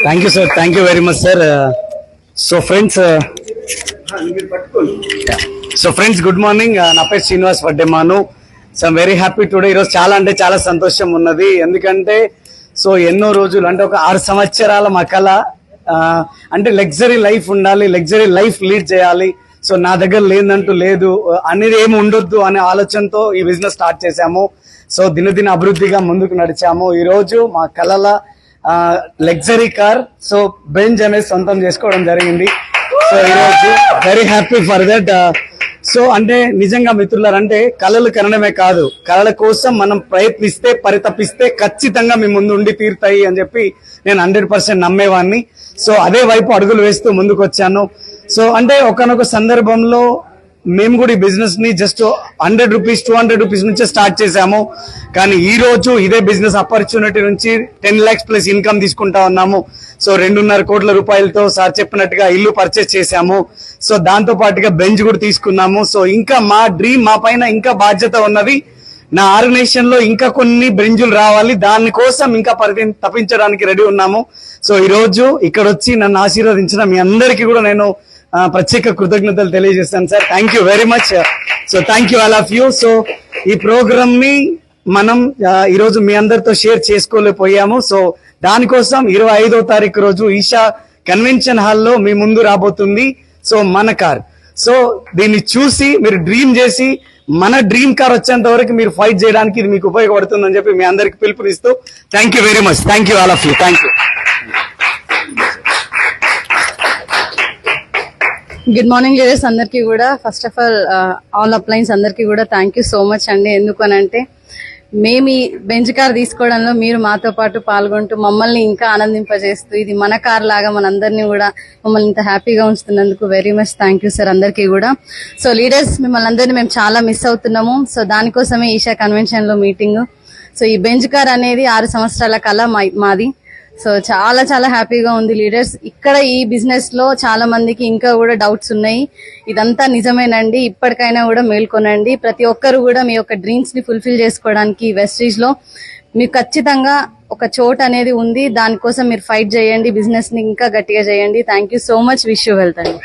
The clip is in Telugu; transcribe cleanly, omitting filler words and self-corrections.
Thank you sir, thank you very much sir. So friends good morning. నా పేరు Srinivas Vaddemanu. So I'm very happy today. ఈరోజు చాలా అంటే చాలా సంతోషం ఉన్నది. ఎందుకంటే సో ఎన్నో రోజులు అంటే ఒక 6 సంవత్సరాల మా కళ అంటే లగ్జరీ లైఫ్ ఉండాలి, లగ్జరీ లైఫ్ లీడ్ చేయాలి. సో నా దగ్గర లేదంటూ లేదు అనేది ఏమి ఉండొద్దు అనే ఆలోచనతో ఈ బిజినెస్ స్టార్ట్ చేశాము. సో దినదిన అభివృద్ధిగా ముందుకు నడిచాము. ఈ రోజు మా కళల లగ్జరీ కార్ సో బెంజ్ అనేది సొంతం చేసుకోవడం జరిగింది. సో ఈరోజు very happy for that. So అంటే నిజంగా మిత్రులారు, అంటే కళలు కనడమే కాదు, కళల కోసం మనం ప్రయత్నిస్తే పరితపిస్తే ఖచ్చితంగా మీ ముందు ఉండి తీరుతాయి అని చెప్పి నేను 100% నమ్మేవాడిని. సో అదే వైపు అడుగులు వేస్తూ ముందుకు వచ్చాను. సో అంటే ఒకనొక సందర్భంలో మేము కూడా ఈ బిజినెస్ ని జస్ట్ 100 రూపీస్ 200 రూపీస్ నుంచే స్టార్ట్ చేశాము. కానీ ఈ రోజు ఇదే బిజినెస్ ఆపర్చునిటీ నుంచి 10 lakhs ప్లస్ ఇన్కమ్ తీసుకుంటా ఉన్నాము. సో 2.5 కోట్ల రూపాయలతో సార్ చెప్పినట్టుగా ఇల్లు పర్చేస్ చేశాము. సో దాంతో పాటుగా బెంచ్ కూడా తీసుకున్నాము. సో ఇంకా మా డ్రీమ్, మా పైన ఇంకా బాధ్యత ఉన్నది. నా ఆర్గనైజేషన్ లో ఇంకా కొన్ని బెంజులు రావాలి, దానికోసం ఇంకా తప్పించడానికి రెడీ ఉన్నాము. సో ఈ రోజు ఇక్కడ వచ్చి నన్ను ఆశీర్వదించిన మీ అందరికీ కూడా నేను ప్రత్యేక కృతజ్ఞతలు తెలియజేస్తాను sir. Thank you very much. So thank you all of you. So ఈ ప్రోగ్రామ్ ని మనం ఈరోజు మీ అందరితో షేర్ చేసుకోలేకపోయాము. సో దానికోసం 25వ తారీఖు రోజు ఈషా కన్వెన్షన్ హాల్లో మీ ముందు రాబోతుంది సో మన కార్. సో దీన్ని చూసి మీరు డ్రీమ్ చేసి మన డ్రీమ్ కార్ వచ్చేంత వరకు మీరు ఫైట్ చేయడానికి ఇది మీకు ఉపయోగపడుతుందని చెప్పి మీ అందరికి పిలుపునిస్తూ thank you very much. Thank you all of you. Thank you. Good morning leaders అందరికీ కూడా. ఫస్ట్ ఆఫ్ ఆల్ అప్లయన్స్ అందరికీ కూడా థ్యాంక్ యూ సో మచ్ అండి. ఎందుకనంటే మేము ఈ బెంచ్ కార్ తీసుకోవడంలో మీరు మాతో పాటు పాల్గొంటూ మమ్మల్ని ఇంకా ఆనందింపజేస్తూ ఇది మన కార్ లాగా మనందరినీ కూడా మమ్మల్ని ఇంత హ్యాపీగా ఉంచుతున్నందుకు very much thank you sir అందరికీ కూడా. సో లీడర్స్ మిమ్మల్ని అందరినీ మేము చాలా మిస్ అవుతున్నాము. సో దానికోసమే ఈషా కన్వెన్షన్ లో మీటింగ్. సో ఈ బెంచ్ కార్ అనేది 6 సంవత్సరాల కళ మాది. సో చాలా చాలా హ్యాపీగా ఉంది లీడర్స్. ఇక్కడ ఈ బిజినెస్ లో చాలా మందికి ఇంకా కూడా డౌట్స్ ఉన్నాయి. ఇదంతా నిజమేనండి. ఇప్పటికైనా కూడా మేల్కొనండి. ప్రతి ఒక్కరు కూడా మీ యొక్క డ్రీమ్స్ ని ఫుల్ఫిల్ చేసుకోవడానికి వెస్టీజ్ లో మీకు ఖచ్చితంగా ఒక చోట్ అనేది ఉంది. దానికోసం మీరు ఫైట్ చేయండి, బిజినెస్ ని ఇంకా గట్టిగా చేయండి. Thank you so much. Wish you wealth అండి.